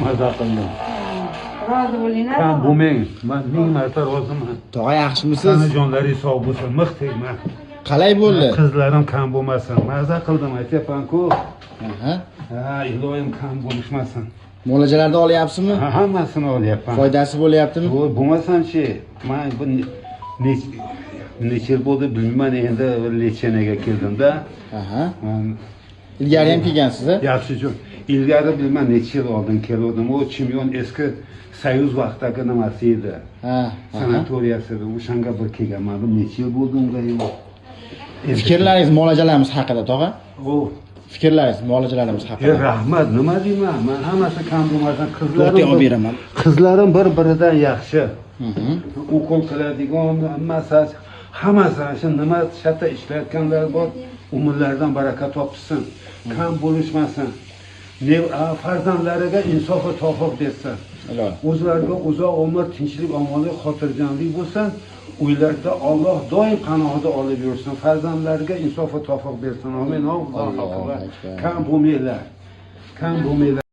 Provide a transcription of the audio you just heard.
Maza qildim. Rozi bo'ling. Kam bo'lmang. Men ming marta roziman. Tog'a yaxshimisiz? Tanajonlaringiz sog' bo'lsin, mix tegman. Qalay bo'ldi? Qizlarim kam bo'lmasin. Maza qildim aytyapman-ku. Aha. Ha, iloyim kam bo'lishmasin. Muolajalarda olyapsizmi? Hammasini olyapman. Foydasi bo'lyaptimi? Bo'lmasam-chi, men bu necha yil bo'ldi bilmayman, endi lechanaga keldim-da. Aha. Ilgari ham kelgansiz, a? Yaxshi joy. Ilgari bilmayman necha yil oldin keldim. O Chimyon eski Soyuz vaqtdagi nimasi edi. Ha. Sanatoriyasi edi. O'shanga bir kelganman. Necha yil bo'ldi unga yo'q. Fikrlaringiz muolajalarimiz haqida, tog'a? O Fikrlaringiz muolajalarimiz haqida. rahmat, nima deyman? Men hammasi kam bo'lmasin. To'xtay olib beraman. Qizlarim bir-biridan yaxshi. Mhm. Ukol qiladigan massaj hammasi shu nima shatta ishlayotganlar bor, umrlaridan baraka topsin, kam bo'lishmasin. Farzandlariga insof va tavfiq bersin. O'zlariga uzoq umr, tinchlik, omonlik, xotirjamlik bo'lsin. Uylarda Alloh doim panohida olib yursin. Farzandlariga insof va tavfiq bersin. Amin. Alloh akbar. Kam bo'lmanglar. Kam bo'lmanglar.